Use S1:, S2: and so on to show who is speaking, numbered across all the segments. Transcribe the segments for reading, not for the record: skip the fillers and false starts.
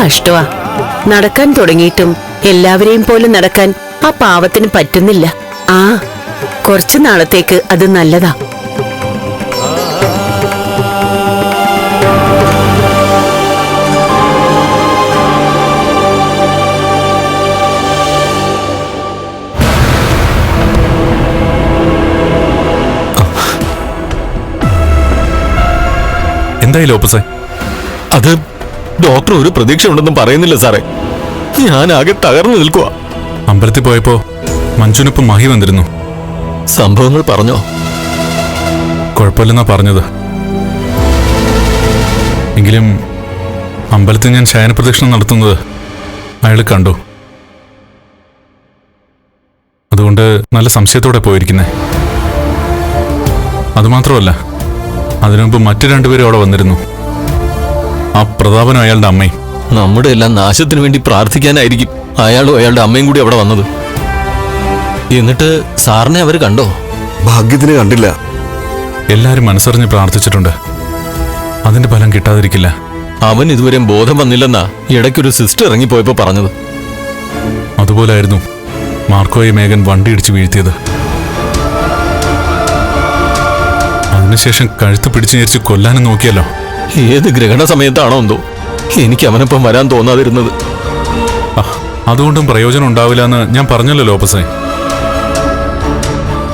S1: കഷ്ടമാ. നടക്കാൻ തുടങ്ങിയിട്ടും എല്ലാവരെയും പോലെ നടക്കാൻ ആ പാവത്തിന് പറ്റുന്നില്ല. ആ, കുറച്ചു നാളത്തേക്ക് അത് നല്ലതാ.
S2: എന്തായാലും ഓപ്പസേ,
S3: അത് ഡോക്ടർ ഒരു പ്രതീക്ഷ ഉണ്ടെന്നും പറയുന്നില്ല സാറേ. ഞാൻ ആകെ തകർന്നു നിൽക്കുക.
S2: അമ്പലത്തിൽ പോയപ്പോ മഞ്ജുനൊപ്പം മഹി വന്നിരുന്നു.
S3: സംഭവങ്ങൾ പറഞ്ഞോ?
S2: കുഴപ്പമില്ലെന്നാ പറഞ്ഞത്. എങ്കിലും അമ്പലത്തിൽ ഞാൻ ശയനപ്രദക്ഷിണം നടത്തുന്നത് അയാൾ കണ്ടു. അതുകൊണ്ട് നല്ല സംശയത്തോടെ പോയിരിക്കുന്നേ. അതുമാത്രമല്ല, അതിനുമുമ്പ് മറ്റു രണ്ടുപേരും അവിടെ വന്നിരുന്നു. ആ പ്രതാപനും അയാളുടെ അമ്മയും.
S3: നമ്മുടെ എല്ലാം നാശത്തിന് വേണ്ടി പ്രാർത്ഥിക്കാനായിരിക്കും അയാളും അയാളുടെ അമ്മയും കൂടി അവിടെ വന്നത്. എന്നിട്ട് സാറിനെ അവർ കണ്ടോ?
S4: ഭാഗ്യത്തിന് കണ്ടില്ല.
S2: എല്ലാരും മനസ്സറിഞ്ഞ് പ്രാർത്ഥിച്ചിട്ടുണ്ട്. അതിന്റെ ഫലം കിട്ടാതിരിക്കില്ല.
S3: അവൻ ഇതുവരെ ബോധം വന്നില്ലെന്നാ ഇടയ്ക്കൊരു സിസ്റ്റർ ഇറങ്ങിപ്പോയപ്പോ പറഞ്ഞത്.
S2: അതുപോലായിരുന്നു മാർക്കോയെ മേഘൻ വണ്ടി ഇടിച്ച് വീഴ്ത്തിയത്. അതിനുശേഷം കഴുത്ത് പിടിച്ചു ഞെരിച്ച് കൊല്ലാനും നോക്കിയല്ലോ.
S3: ഏത് ഗ്രഹണ സമയത്താണോ എന്തോ എനിക്ക് അവനൊപ്പം വരാൻ തോന്നാതിരുന്നത്.
S2: അതുകൊണ്ടും പ്രയോജനം ഉണ്ടാവില്ല എന്ന് ഞാൻ പറഞ്ഞല്ലോ ലോപ്പസേ.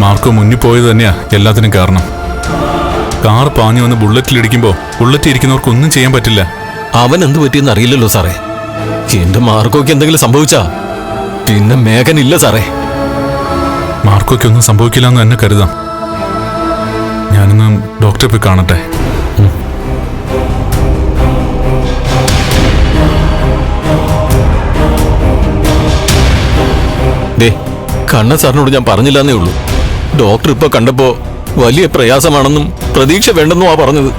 S2: മാർക്കോ മുന്നിൽ പോയത് തന്നെയാ എല്ലാത്തിനും കാരണം. കാർ പാഞ്ഞു വന്ന് ബുള്ളറ്റിലിടിക്കുമ്പോ ബുള്ളറ്റ് ഇരിക്കുന്നവർക്കൊന്നും ചെയ്യാൻ പറ്റില്ല.
S3: അവൻ എന്ത് പറ്റിയെന്ന് അറിയില്ലല്ലോ സാറേ. എന്റെ മാർക്കോയ്ക്ക് എന്തെങ്കിലും സംഭവിച്ചാ പിന്നെ മേഘനില്ല സാറേ.
S2: മാർക്കോയ്ക്കൊന്നും സംഭവിക്കില്ല എന്ന് തന്നെ കരുതാം. ഞാനിന്ന് ഡോക്ടറെ പോയി കാണട്ടെ.
S3: കണ്ണ സാറിനോട് ഞാൻ പറഞ്ഞില്ലെന്നേ ഉള്ളൂ. ഡോക്ടർ ഇപ്പൊ കണ്ടപ്പോ വലിയ പ്രയാസമാണെന്നും പ്രതീക്ഷ വേണ്ടെന്നും ആ പറഞ്ഞത്.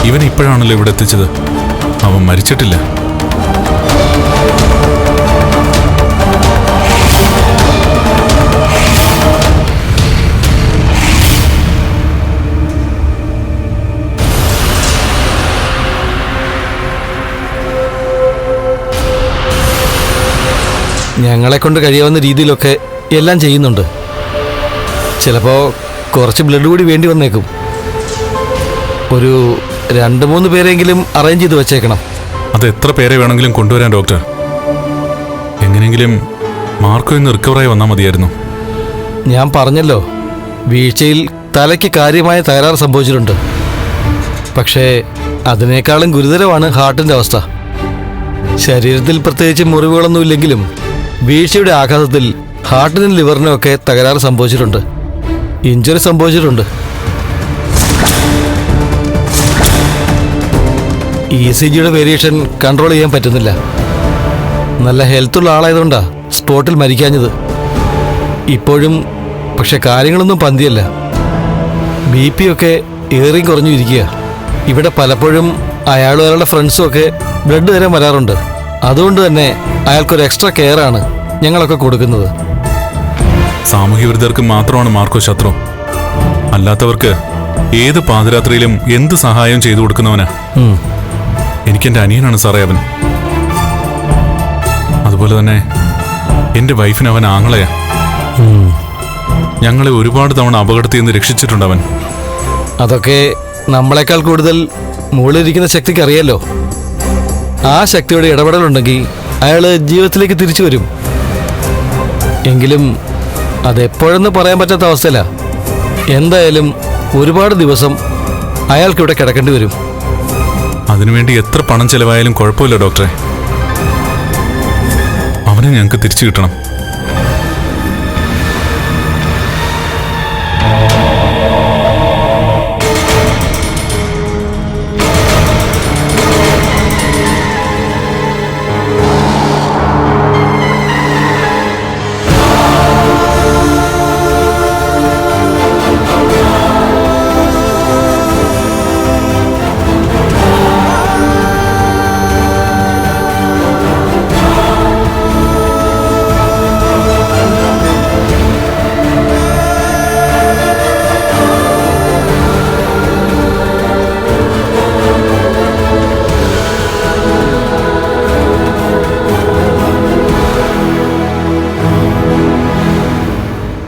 S2: ഇവൻ ഇപ്പോഴാണല്ലോ ഇവിടെ എത്തിച്ചത്. അവൻ മരിച്ചിട്ടില്ല.
S5: ഞങ്ങളെ കൊണ്ട് കഴിയാവുന്ന രീതിയിലൊക്കെ എല്ലാം ചെയ്യുന്നുണ്ട്. ചിലപ്പോൾ കുറച്ച് ബ്ലഡ് കൂടി വേണ്ടി വന്നേക്കും. ഒരു 2-3 പേരെങ്കിലും അറേഞ്ച് ചെയ്ത് വെച്ചേക്കണം.
S2: അത് എത്ര പേരെ വേണമെങ്കിലും കൊണ്ടുവരാൻ ഡോക്ടർ. എങ്ങനെയെങ്കിലും മാർക്കോ ഇന്ന് റിക്കവറായി വന്നാൽ മതിയായിരുന്നു.
S5: ഞാൻ പറഞ്ഞല്ലോ, വീഴ്ചയിൽ തലയ്ക്ക് കാര്യമായ തകരാറ് സംഭവിച്ചിട്ടുണ്ട്. പക്ഷേ അതിനേക്കാളും ഗുരുതരമാണ് ഹാർട്ടിൻ്റെ അവസ്ഥ. ശരീരത്തിൽ പ്രത്യേകിച്ച് മുറിവുകളൊന്നും ഇല്ലെങ്കിലും വീഴ്ചയുടെ ആഘാതത്തിൽ ഹാർട്ടിനും ലിവറിനും ഒക്കെ തകരാറ് സംഭവിച്ചിട്ടുണ്ട്. ഇഞ്ചുറി സംഭവിച്ചിട്ടുണ്ട്. ECGയുടെ വേരിയേഷൻ കൺട്രോൾ ചെയ്യാൻ പറ്റുന്നില്ല. നല്ല ഹെൽത്തുള്ള ആളായതുകൊണ്ടാണ് സ്പോട്ടിൽ മരിക്കാഞ്ഞത്. ഇപ്പോഴും പക്ഷെ കാര്യങ്ങളൊന്നും പന്തിയല്ല. BP ഒക്കെ ഏറിയും കുറഞ്ഞു ഇരിക്കുക. ഇവിടെ പലപ്പോഴും അയാളും അയാളുടെ ഫ്രണ്ട്സും ഒക്കെ ബ്ലഡ് തരാൻ വരാറുണ്ട്. അതുകൊണ്ട് തന്നെ അയാൾക്കൊരു എക്സ്ട്രാ കെയറാണ് ഞങ്ങളൊക്കെ കൊടുക്കുന്നത്.
S2: സാമൂഹ്യ വിരുദ്ധർക്ക് മാത്രമാണ് മാർക്കോ ശത്രു. അല്ലാത്തവർക്ക് ഏത് പാതിരാത്രിയിലും എന്ത് സഹായം ചെയ്തു കൊടുക്കുന്നവനാ. എനിക്കെൻ്റെ അനിയനാണ് സാറേ അവൻ. അതുപോലെ തന്നെ എൻ്റെ വൈഫിന് അവൻ ആങ്ങളെയാ. ഞങ്ങളെ ഒരുപാട് തവണ അപകടത്തിൽ നിന്ന് രക്ഷിച്ചിട്ടുണ്ട് അവൻ.
S5: അതൊക്കെ നമ്മളെക്കാൾ കൂടുതൽ മുകളിലിരിക്കുന്ന ശക്തിക്ക് അറിയാലോ. ആ ശക്തിയുടെ ഇടപെടലുണ്ടെങ്കിൽ അയാൾ ജീവിതത്തിലേക്ക് തിരിച്ചു വരും. എങ്കിലും അതെപ്പോഴെന്ന് പറയാൻ പറ്റാത്ത അവസ്ഥയില. എന്തായാലും ഒരുപാട് ദിവസം അയാൾക്കിവിടെ കിടക്കേണ്ടി വരും.
S2: അതിനുവേണ്ടി എത്ര പണം ചെലവായാലും കുഴപ്പമില്ല ഡോക്ടറെ. അവനെ ഞങ്ങൾക്ക് തിരിച്ചു കിട്ടണം.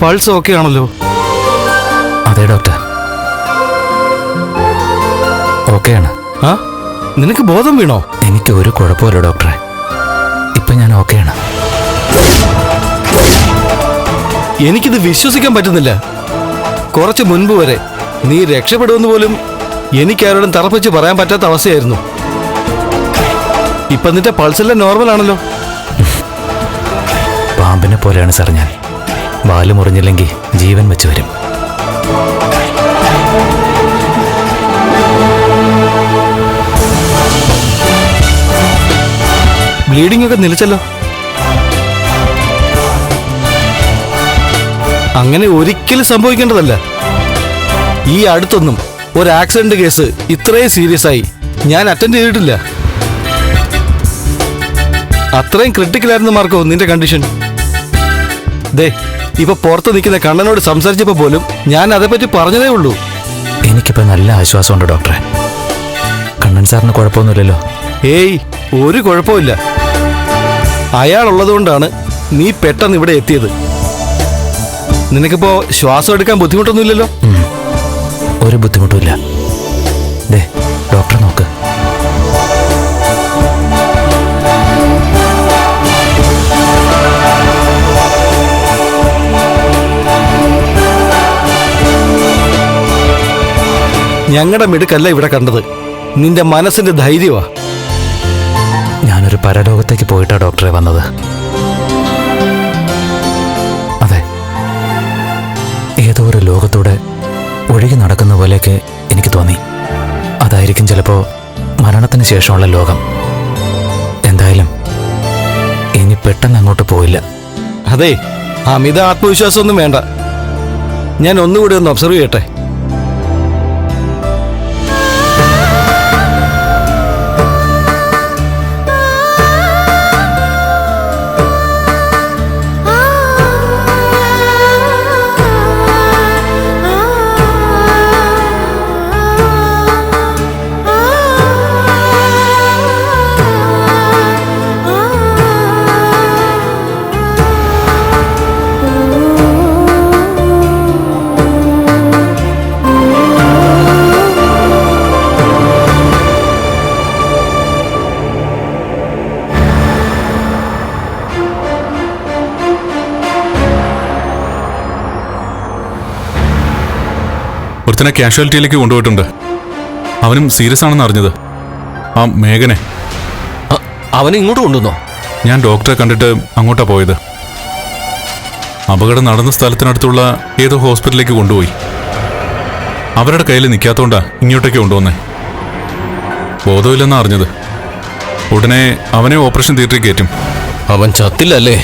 S5: പൾസ് ഓക്കെ ആണല്ലോ?
S3: അതെ ഡോക്ടർ, ഓക്കെയാണ്.
S5: ആ, നിനക്ക് ബോധം വീണോ?
S3: എനിക്ക് ഒരു കുഴപ്പമില്ല ഡോക്ടറെ, ഇപ്പൊ ഞാൻ ഓക്കെയാണ്.
S5: എനിക്കിത് വിശ്വസിക്കാൻ പറ്റുന്നില്ല. കുറച്ച് മുൻപ് വരെ നീ രക്ഷപ്പെടുമെന്ന് പോലും എനിക്കാരോടും തറപ്പിച്ച് പറയാൻ പറ്റാത്ത അവസ്ഥയായിരുന്നു. ഇപ്പൊ നിന്റെ പൾസെല്ലാം നോർമൽ ആണല്ലോ.
S3: പാമ്പിനെ പോലെയാണ് സാർ ഞാൻ. വാല് മുറിഞ്ഞില്ലെങ്കിൽ ജീവൻ വെച്ച് വരും.
S5: ബ്ലീഡിംഗ് ഒക്കെ നിലച്ചല്ലോ. അങ്ങനെ ഒരിക്കലും സംഭവിക്കേണ്ടതല്ല. ഈ അടുത്തൊന്നും ഒരു ആക്സിഡന്റ് കേസ് ഇത്രയും സീരിയസ് ആയി ഞാൻ അറ്റൻഡ് ചെയ്തിട്ടില്ല. അത്രയും ക്രിട്ടിക്കലായിരുന്നു മാർക്കോ നിന്റെ കണ്ടീഷൻ. ദേ, ഇപ്പൊ പുറത്ത് നിൽക്കുന്ന കണ്ണനോട് സംസാരിച്ചപ്പോ പോലും ഞാൻ അതേപ്പറ്റി പറഞ്ഞതേ ഉള്ളൂ.
S3: എനിക്കിപ്പോ നല്ല ആശ്വാസമുണ്ട് ഡോക്ടറെ. കണ്ണൻ സാറിന് കുഴപ്പമൊന്നുമില്ലല്ലോ?
S5: ഏയ്, ഒരു കുഴപ്പമില്ല. അയാളുള്ളതുകൊണ്ടാണ് നീ പെട്ടെന്ന് ഇവിടെ എത്തിയത്. നിനക്കിപ്പോ ശ്വാസം എടുക്കാൻ ബുദ്ധിമുട്ടൊന്നുമില്ലല്ലോ?
S3: ഒരു ബുദ്ധിമുട്ടുമില്ല. ദേ, ഡോക്ടറെ നോക്ക്.
S5: ഞങ്ങളുടെ മിടുക്കല്ല ഇവിടെ കണ്ടത്, നിന്റെ മനസ്സിന്റെ ധൈര്യമാ.
S3: ഞാനൊരു പരലോകത്തേക്ക് പോയിട്ടാ ഡോക്ടറെ വന്നത്. അതെ, ഏതോ ഒരു ലോകത്തൂടെ ഒഴുകി നടക്കുന്ന പോലെയൊക്കെ എനിക്ക് തോന്നി. അതായിരിക്കും ചിലപ്പോ മരണത്തിന് ശേഷമുള്ള ലോകം. എന്തായാലും ഇനി പെട്ടെന്ന് അങ്ങോട്ട് പോയില്ല.
S5: അതെ, അമിത ആത്മവിശ്വാസമൊന്നും വേണ്ട. ഞാൻ ഒന്നുകൂടി ഒന്ന് ഒബ്സർവ് ചെയ്യട്ടെ.
S2: ഒരുത്തനെ കാഷ്വാലിറ്റിയിലേക്ക് കൊണ്ടുപോയിട്ടുണ്ട്. അവനും സീരിയസ് ആണെന്ന് അറിഞ്ഞത്. ആ മേഘനെ.
S3: അവനെ ഇങ്ങോട്ട് കൊണ്ടുവന്നോ?
S2: ഞാൻ ഡോക്ടറെ കണ്ടിട്ട് അങ്ങോട്ടാ പോയത്. അപകടം നടന്ന സ്ഥലത്തിനടുത്തുള്ള ഏതോ ഹോസ്പിറ്റലിലേക്ക് കൊണ്ടുപോയി. അവരുടെ കയ്യിൽ നിൽക്കാത്തോണ്ടാ ഇങ്ങോട്ടേക്ക് കൊണ്ടുവന്നേ. ബോധമില്ലെന്നാ അറിഞ്ഞത്. ഉടനെ അവനെ ഓപ്പറേഷൻ തിയേറ്ററിൽ കയറ്റും.
S3: അവൻ ചത്തില്ലല്ലേ?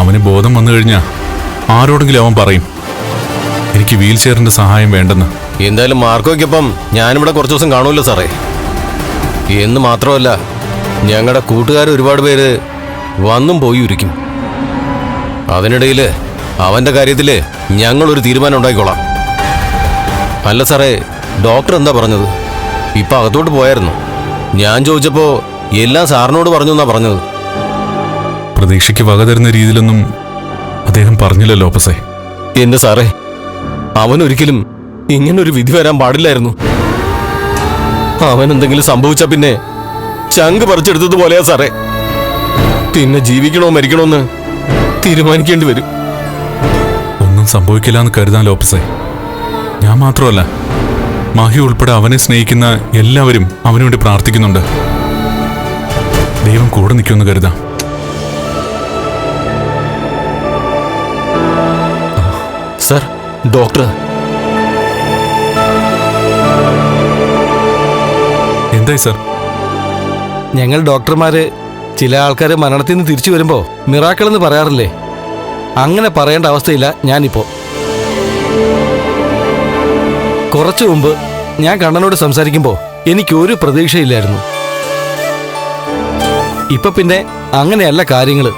S2: അവന് ബോധം വന്നു കഴിഞ്ഞാൽ ആരോടെങ്കിലും അവൻ പറയും എനിക്ക് വീൽ ചെയറിന്റെ സഹായം വേണ്ടെന്ന്.
S3: എന്തായാലും മാർക്കോയ്ക്കൊപ്പം ഞാനിവിടെ കുറച്ച് ദിവസം കാണുമല്ലോ സാറേ. എന്ന് മാത്രമല്ല, ഞങ്ങളുടെ കൂട്ടുകാർ ഒരുപാട് പേര് വന്നും പോയി ഇരിക്കും. അതിനിടയിൽ അവന്റെ കാര്യത്തിൽ ഞങ്ങളൊരു തീരുമാനം ഉണ്ടായിക്കോളാം. അല്ല സാറേ, ഡോക്ടർ എന്താ പറഞ്ഞത്? ഇപ്പൊ അകത്തോട്ട് പോയായിരുന്നു. ഞാൻ ചോദിച്ചപ്പോ എല്ലാം സാറിനോട് പറഞ്ഞു എന്നാ പറഞ്ഞത്.
S2: പ്രതീക്ഷയ്ക്ക് വക തരുന്ന രീതിയിലൊന്നും അദ്ദേഹം പറഞ്ഞില്ലല്ലോ ലോപ്പസേ.
S3: എന്റെ സാറേ, അവനൊരിക്കലും ഇങ്ങനൊരു വിധി വരാൻ പാടില്ലായിരുന്നു. അവൻ എന്തെങ്കിലും സംഭവിച്ച പിന്നെ ചങ്ക് പറിച്ചെടുത്തതുപോലെയാ സാറേ. പിന്നെ ജീവിക്കണോ മരിക്കണോന്ന് തീരുമാനിക്കേണ്ടി വരും.
S2: സംഭവിക്കില്ല എന്ന് കരുതാൻ ലോപ്പസേ. ഞാൻ മാത്രമല്ല, മാഹി ഉൾപ്പെടെ അവനെ സ്നേഹിക്കുന്ന എല്ലാവരും അവനു വേണ്ടി പ്രാർത്ഥിക്കുന്നുണ്ട്. ദൈവം കൂടെ നിൽക്കുമെന്ന് കരുതാം.
S3: Sir, doctor.
S2: എന്തായി സർ?
S5: ഞങ്ങൾ ഡോക്ടർമാര് ചില ആൾക്കാർ മരണത്തിൽ നിന്ന് തിരിച്ചു വരുമ്പോൾ മിറാക്കിൾ എന്ന് പറയാറില്ലേ, അങ്ങനെ പറയേണ്ട അവസ്ഥയില്ല ഞാനിപ്പോ. കുറച്ചു മുമ്പ് ഞാൻ കണ്ണനോട് സംസാരിക്കുമ്പോൾ എനിക്കൊരു പ്രതീക്ഷയില്ലായിരുന്നു. ഇപ്പൊ പിന്നെ അങ്ങനെയല്ല കാര്യങ്ങള്.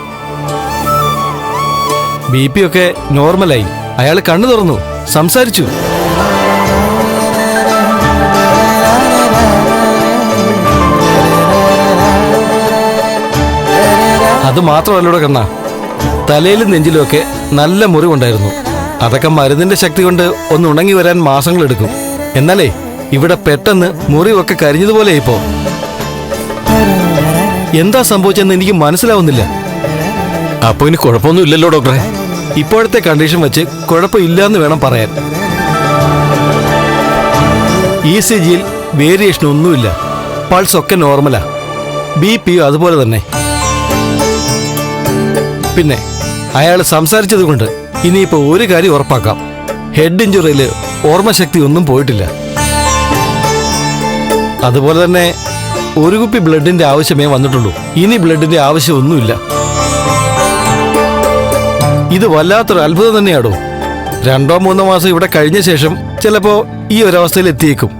S5: BP ഒക്കെ നോർമലായി. അയാൾ കണ്ണു തുറന്നു, സംസാരിച്ചു. അത് മാത്രമല്ലൂടെ കണ്ണ, തലയിലും നെഞ്ചിലുമൊക്കെ നല്ല മുറിവുണ്ടായിരുന്നു. അതൊക്കെ മരുന്നിന്റെ ശക്തി കൊണ്ട് ഒന്ന് ഉണങ്ങി വരാൻ മാസങ്ങളെടുക്കും. എന്നാലേ ഇവിടെ പെട്ടെന്ന് മുറിവൊക്കെ കരിഞ്ഞതുപോലെ ഇപ്പോ. എന്താ സംഭവിച്ചെന്ന് എനിക്ക് മനസ്സിലാവുന്നില്ല.
S3: അപ്പൊ ഇനി കുഴപ്പമൊന്നും ഇല്ലല്ലോ ഡോക്ടറെ?
S5: ഇപ്പോഴത്തെ കണ്ടീഷൻ വെച്ച് കുഴപ്പമില്ലാന്ന് വേണം പറയാൻ. ECGയിൽ വേരിയേഷൻ ഒന്നുമില്ല. പൾസ് ഒക്കെ നോർമലാ. BP അതുപോലെ തന്നെ. പിന്നെ അയാൾ സംസാരിച്ചത് കൊണ്ട് ഇനിയിപ്പോ ഒരു കാര്യം ഉറപ്പാക്കാം, ഹെഡ് ഇഞ്ചുറിയിൽ ഓർമ്മശക്തി ഒന്നും പോയിട്ടില്ല. അതുപോലെ തന്നെ ഒരു കുപ്പി ബ്ലഡിന്റെ ആവശ്യമേ വന്നിട്ടുള്ളൂ. ഇനി ബ്ലഡിന്റെ ആവശ്യമൊന്നുമില്ല. ഇത് വല്ലാത്തൊരു അത്ഭുതം തന്നെയാടോ. 2-3 മാസം ഇവിടെ കഴിഞ്ഞ ശേഷം ചിലപ്പോ ഈ ഒരവസ്ഥയിൽ എത്തിയേക്കും.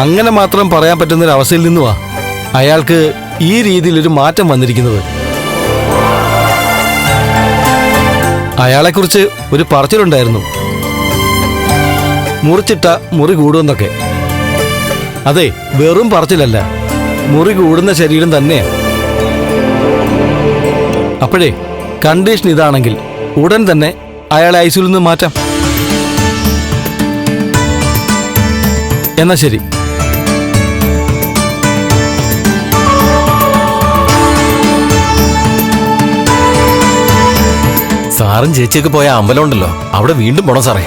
S5: അങ്ങനെ മാത്രം പറയാൻ പറ്റുന്നൊരവസ്ഥയിൽ നിന്നുവാ അയാൾക്ക് ഈ രീതിയിലൊരു മാറ്റം വന്നിരിക്കുന്നത്. അയാളെക്കുറിച്ച് ഒരു പറച്ചിലുണ്ടായിരുന്നു, മുറിച്ചിട്ട മുറി കൂടുമെന്നൊക്കെ. അതെ, വെറും പറച്ചിലല്ല, മുറി കൂടുന്ന ശരീരം തന്നെയാ. അപ്പോഴേ കണ്ടീഷൻ ഇതാണെങ്കിൽ ഉടൻ തന്നെ അയാളെ ഐസിയുവിൽ നിന്ന് മാറ്റാം. എന്നാ ശരി.
S3: സാറും ചേച്ചിയൊക്കെ പോയ അമ്പലം ഉണ്ടല്ലോ, അവിടെ വീണ്ടും പോണം സാറേ.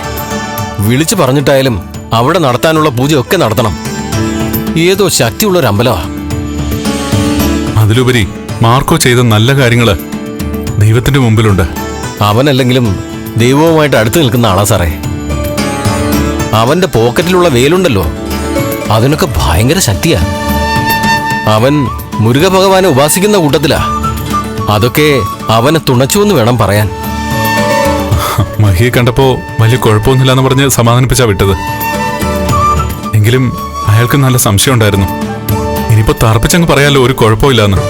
S3: വിളിച്ചു പറഞ്ഞിട്ടായാലും അവിടെ നടത്താനുള്ള പൂജയൊക്കെ നടത്തണം. ഏതോ ശക്തിയുള്ളൊരു അമ്പലമാ.
S2: അതിലുപരി മാർക്കോ ചെയ്ത നല്ല കാര്യങ്ങള് ദൈവത്തിന്റെ മുമ്പിലുണ്ട്.
S3: അവനല്ലെങ്കിലും ദൈവവുമായിട്ട് അടുത്ത് നിൽക്കുന്ന ആളാ സാറേ. അവന്റെ പോക്കറ്റിലുള്ള വേലുണ്ടല്ലോ, അതിനൊക്കെ ഭയങ്കര ശക്തിയാ. അവൻ മുരുക ഭഗവാനെ ഉപാസിക്കുന്ന കൂട്ടത്തിലാ. അതൊക്കെ അവനെ തുണച്ചുവെന്ന് വേണം പറയാൻ.
S2: മഹിയെ കണ്ടപ്പോ വലിയ കുഴപ്പമൊന്നുമില്ലാന്ന് പറഞ്ഞ് സമാധാനിപ്പിച്ചാ വിട്ടത്. എങ്കിലും അയാൾക്ക് നല്ല സംശയം ഉണ്ടായിരുന്നു. ഇനിയിപ്പോ തറപ്പിച്ചങ്ങ് പറയാലോ ഒരു കുഴപ്പമില്ലാന്ന്.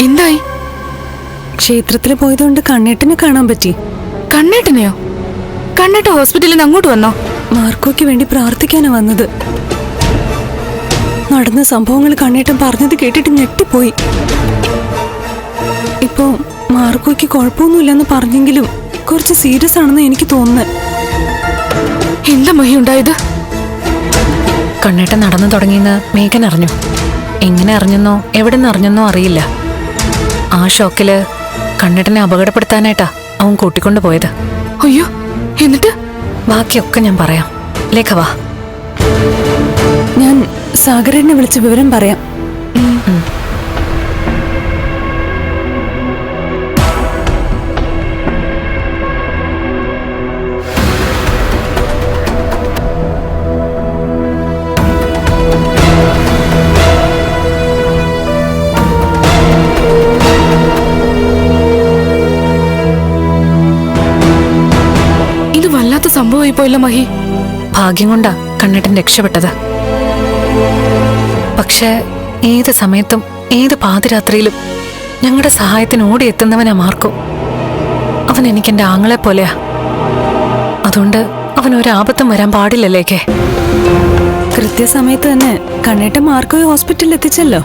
S4: എന്തായി?
S6: ക്ഷേത്രത്തിൽ പോയതുകൊണ്ട് കണ്ണേട്ടനെ കാണാൻ പറ്റി.
S4: കണ്ണേട്ടനെയോ? കണ്ണേട്ട ഹോസ്പിറ്റലിൽ നിന്ന് അങ്ങോട്ട് വന്നോ?
S6: മാർക്കോയ്ക്ക് വേണ്ടി പ്രാർത്ഥിക്കാനാ വന്നത്. നടന്ന സംഭവങ്ങൾ കണ്ണേട്ടൻ പറഞ്ഞത് കേട്ടിട്ട് ഞെട്ടിപ്പോയി. ഇപ്പോ മാർക്കോയ്ക്ക് കുഴപ്പമൊന്നുമില്ലെന്ന് പറഞ്ഞെങ്കിലും കുറച്ച് സീരിയസ് ആണെന്ന് എനിക്ക് തോന്നുന്നത്.
S4: എന്താ മഹി ഉണ്ടായത്?
S7: കണ്ണേട്ടൻ നടന്നു തുടങ്ങിയെന്ന് മേഘൻ അറിഞ്ഞു. എങ്ങനെ അറിഞ്ഞെന്നോ എവിടെ നിന്ന് അറിഞ്ഞെന്നോ അറിയില്ല. ആ ഷോക്കില് കണ്ണേട്ടനെ അപകടപ്പെടുത്താനായിട്ടാ അവൻ കൂട്ടിക്കൊണ്ടു പോയത്.
S4: അയ്യോ, എന്നിട്ട്?
S7: ബാക്കിയൊക്കെ ഞാൻ പറയാം. ലേഖ വാ.
S6: ഞാൻ സാഗരനെ വിളിച്ച് വിവരം പറയാം.
S4: ഇത് വല്ലാത്ത സംഭവമായി പോയില്ല മഹി.
S7: ഭാഗ്യം കൊണ്ടാ കണ്ണേട്ടൻ രക്ഷപ്പെട്ടത്. പക്ഷേ ഏത് സമയത്തും ഏത് പാതിരാത്രിയിലും ഞങ്ങളുടെ സഹായത്തിന് ഓടിയെത്തുന്നവനാ മാർക്കോ. അവൻ എനിക്കെന്റെ ആങ്ങളെ പോലെയാ. അതുകൊണ്ട് അവൻ ഒരാപത്തും വരാൻ പാടില്ലല്ലേക്കേ.
S6: കൃത്യസമയത്ത് തന്നെ കണ്ണേട്ടൻ മാർക്കോയെ ഹോസ്പിറ്റലിൽ എത്തിച്ചല്ലോ.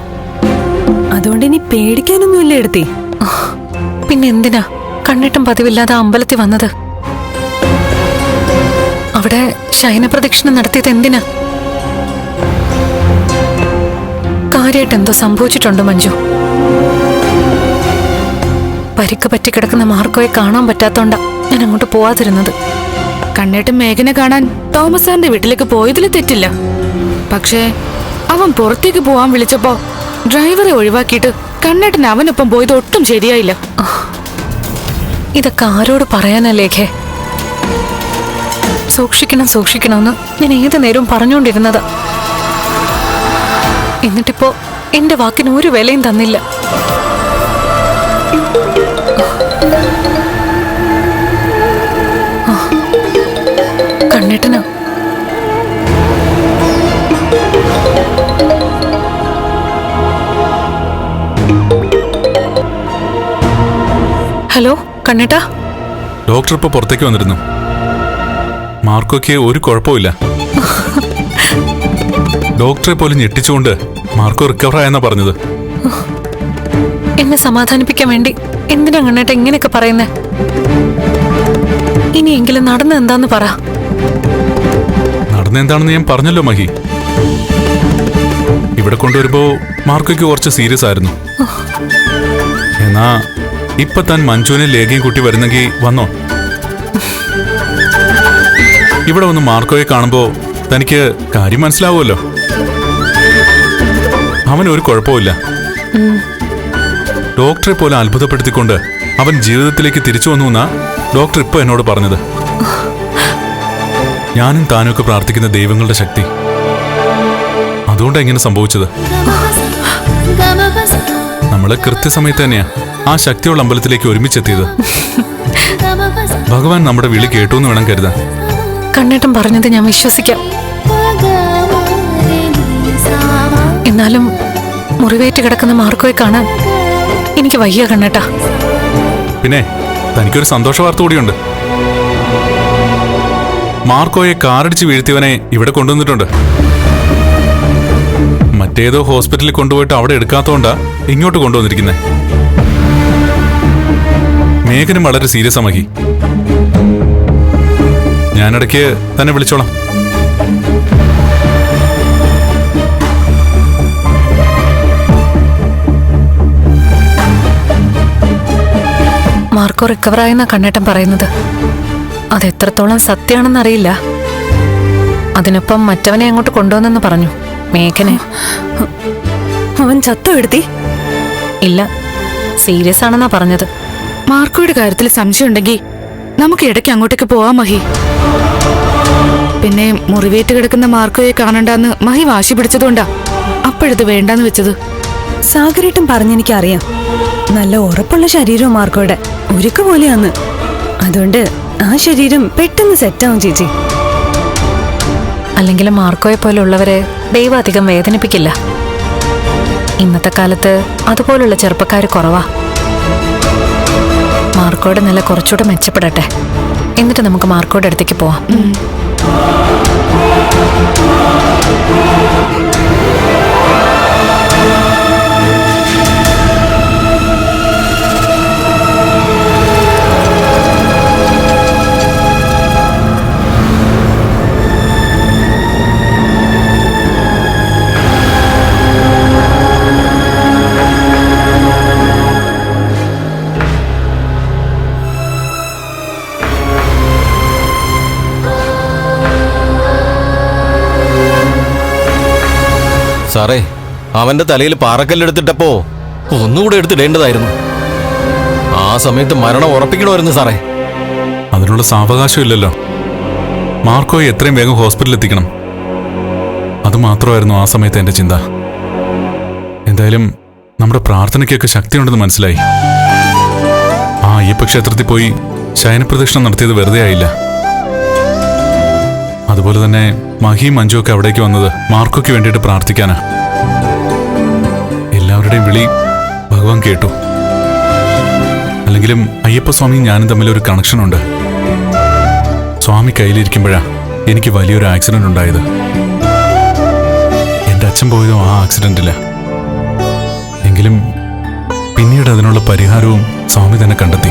S6: അതുകൊണ്ട് ഇനി പേടിക്കാനൊന്നുമില്ല എടുത്തി.
S7: പിന്നെ എന്തിനാ കണ്ണേട്ടൻ പതിവില്ലാതെ അമ്പലത്തിൽ വന്നത്? അവിടെ ശയനപ്രദക്ഷിണം നടത്തിയത് എന്തിനാ? കാര്യമായിട്ട് എന്തോ സംഭവിച്ചിട്ടുണ്ടോ മഞ്ജു? പരിക്ക് പറ്റി കിടക്കുന്ന മാർക്കോയെ കാണാൻ പറ്റാത്തോണ്ടാ ഞാൻ അങ്ങോട്ട് പോവാതിരുന്നത്.
S4: കണ്ണേട്ടൻ മേഘനെ കാണാൻ തോമസ് സാറിന്റെ വീട്ടിലേക്ക് പോയതിൽ തെറ്റില്ല. പക്ഷേ അവൻ പുറത്തേക്ക് പോവാൻ വിളിച്ചപ്പോ ഡ്രൈവറെ ഒഴിവാക്കിയിട്ട് കണ്ണേട്ടൻ അവനൊപ്പം പോയത് ഒട്ടും ശരിയായില്ല.
S7: ഇതൊക്കെ ആരോട് പറയാനല്ലേഖേ? സൂക്ഷിക്കണമെന്ന് ഞാൻ ഏത് നേരവും പറഞ്ഞുകൊണ്ടിരുന്നതാ. എന്നിട്ടിപ്പോ എന്റെ വാക്കിന് ഒരു വിലയും തന്നില്ല. കണ്ണേട്ടനാ. ഹലോ കണ്ണേട്ടാ.
S2: ഡോക്ടർ ഇപ്പൊ പുറത്തേക്ക് വന്നിരുന്നു. മാർക്കോയ്ക്ക് ഒരു കുഴപ്പമില്ല. ഡോക്ടറെ പോലും ഞെട്ടിച്ചുകൊണ്ട് മാർക്കോ റിക്കവർ ആയെന്നാ പറഞ്ഞത്.
S7: എന്നെ സമാധാനിപ്പിക്കാൻ വേണ്ടി എന്തിനാ കണ്ണേട്ട ഇങ്ങനെയൊക്കെ പറയുന്നേ? ഇനിയെങ്കിലും നടന്നത് എന്താന്ന് പറ.
S2: നടന്നെന്താണെന്ന് ഞാൻ പറഞ്ഞല്ലോ മഹി. ഇവിടെ കൊണ്ടുവരുമ്പോ മാർക്കോയ്ക്ക് കുറച്ച് സീരിയസ് ആയിരുന്നു. എന്നാ ഇപ്പൊ താൻ മഞ്ജുവിനെ ലേഖയും കൂട്ടി വരുന്നെങ്കിൽ വന്നോ. ഇവിടെ വന്ന് മാർക്കോയെ കാണുമ്പോ തനിക്ക് കാര്യം മനസ്സിലാവുമല്ലോ. അവനൊരു കുഴപ്പമില്ല. ഡോക്ടറെ പോലെ അത്ഭുതപ്പെടുത്തിക്കൊണ്ട് അവൻ ജീവിതത്തിലേക്ക് തിരിച്ചു വന്നു എന്നാ ഡോക്ടർ ഇപ്പൊ എന്നോട് പറഞ്ഞത്. ഞാനും താനൊക്കെ പ്രാർത്ഥിക്കുന്ന ദൈവങ്ങളുടെ ശക്തി, അതുകൊണ്ടാണ് ഇങ്ങനെ സംഭവിച്ചത്. നമ്മള് കൃത്യസമയത്ത് തന്നെയാ ആ ശക്തിയുള്ള അമ്പലത്തിലേക്ക് ഒരുമിച്ചെത്തിയത്. ഭഗവാൻ നമ്മുടെ വിളി കേട്ടു എന്ന് വേണം കരുതാൻ.
S7: കണ്ണേട്ടൻ പറഞ്ഞത് ഞാൻ വിശ്വസിക്കാം. എന്നാലും മുറിവേറ്റ് കിടക്കുന്ന മാർക്കോയെ കാണാൻ എനിക്ക് വയ്യ കണ്ണേട്ടാ.
S2: പിന്നെ തനിക്കൊരു സന്തോഷ വാർത്ത കൂടിയുണ്ട്. മാർക്കോയെ കാറടിച്ച് വീഴ്ത്തിയവനെ ഇവിടെ കൊണ്ടുവന്നിട്ടുണ്ട്. മറ്റേതോ ഹോസ്പിറ്റലിൽ കൊണ്ടുപോയിട്ട് അവിടെ എടുക്കാത്തോണ്ടാ ഇങ്ങോട്ട് കൊണ്ടുവന്നിരിക്കുന്നേ. മേഘനും വളരെ സീരിയസ് ആക്കി. ഞാനിടയ്ക്ക് തന്നെ വിളിച്ചോളാം.
S7: മാർക്കോ റിക്കവറായെന്നാ കണ്ണേട്ടൻ പറയുന്നത്. അതെത്രത്തോളം സത്യമാണെന്നറിയില്ല. അതിനൊപ്പം മറ്റവനെ അങ്ങോട്ട് കൊണ്ടുവന്നെന്ന് പറഞ്ഞു, മേഘനെ.
S6: അവൻ ചത്തോ എടുത്തി?
S7: ഇല്ല, സീരിയസ് ആണെന്നാ പറഞ്ഞത്.
S4: മാർക്കോയുടെ കാര്യത്തിൽ സംശയം ഉണ്ടെങ്കിൽ നമുക്ക് ഇടയ്ക്ക് അങ്ങോട്ടേക്ക് പോവാം മഹി. പിന്നെ മുറിവേറ്റ് കിടക്കുന്ന മാർക്കോയെ കാണണ്ടെന്ന് മഹി വാശി പിടിച്ചതുകൊണ്ടാ അപ്പോഴത് വേണ്ടാന്ന് വെച്ചത്.
S6: സാഗരേട്ടൻ പറഞ്ഞെനിക്കറിയാം, നല്ല ഉറപ്പുള്ള ശരീരവും മാർക്കോയുടെ, ഉരുക്ക് പോലെയാന്ന്. അതുകൊണ്ട് ആ ശരീരം പെട്ടെന്ന് സെറ്റാവും ചേച്ചി.
S7: അല്ലെങ്കിലും മാർക്കോയെ പോലുള്ളവരെ ദൈവം അധികം വേദനിപ്പിക്കില്ല. ഇന്നത്തെ കാലത്ത് അതുപോലുള്ള ചെറുപ്പക്കാർ കുറവാ. മാർക്കോയുടെ നില കുറച്ചുകൂടെ മെച്ചപ്പെടട്ടെ, എന്നിട്ട് നമുക്ക് മാർക്കോയുടെ അടുത്തേക്ക് പോവാം.
S3: സാറേ, അവന്റെ തലയിൽ പാറക്കല്ലെടുത്തിട്ടപ്പോ ഒന്നുകൂടെ എടുത്തിടേണ്ടതായിരുന്നു. ആ സമയത്ത് മരണം ഉറപ്പിക്കണമായിരുന്നു സാറേ.
S2: അതിനുള്ള സാവകാശം ഇല്ലല്ലോ. മാർക്കോയെ എത്രയും വേഗം ഹോസ്പിറ്റലിൽ എത്തിക്കണം. അതുമാത്രമായിരുന്നു ആ സമയത്ത് എന്റെ ചിന്ത. എന്തായാലും നമ്മുടെ പ്രാർത്ഥനയ്ക്കൊക്കെ ശക്തിയുണ്ടെന്ന് മനസ്സിലായി. ആ അയ്യപ്പ ക്ഷേത്രത്തിൽ പോയി ശയനപ്രദക്ഷിണം നടത്തിയത് വെറുതെ ആയില്ല. അതുപോലെ തന്നെ മഹിയും മഞ്ജു ഒക്കെ അവിടേക്ക് വന്നത് മാർക്കോയ്ക്ക് വേണ്ടിയിട്ട് പ്രാർത്ഥിക്കാനാ. എല്ലാവരുടെയും വിളി ഭഗവാൻ കേട്ടു. അല്ലെങ്കിലും അയ്യപ്പസ്വാമിയും ഞാനും തമ്മിലൊരു കണക്ഷനുണ്ട്. സ്വാമി കയ്യിലിരിക്കുമ്പോഴാ എനിക്ക് വലിയൊരു ആക്സിഡന്റ് ഉണ്ടായത്. എന്റെ അച്ഛൻ പോയതും ആ ആക്സിഡന്റില്ല. എങ്കിലും പിന്നീട് അതിനുള്ള പരിഹാരവും സ്വാമി തന്നെ കണ്ടെത്തി.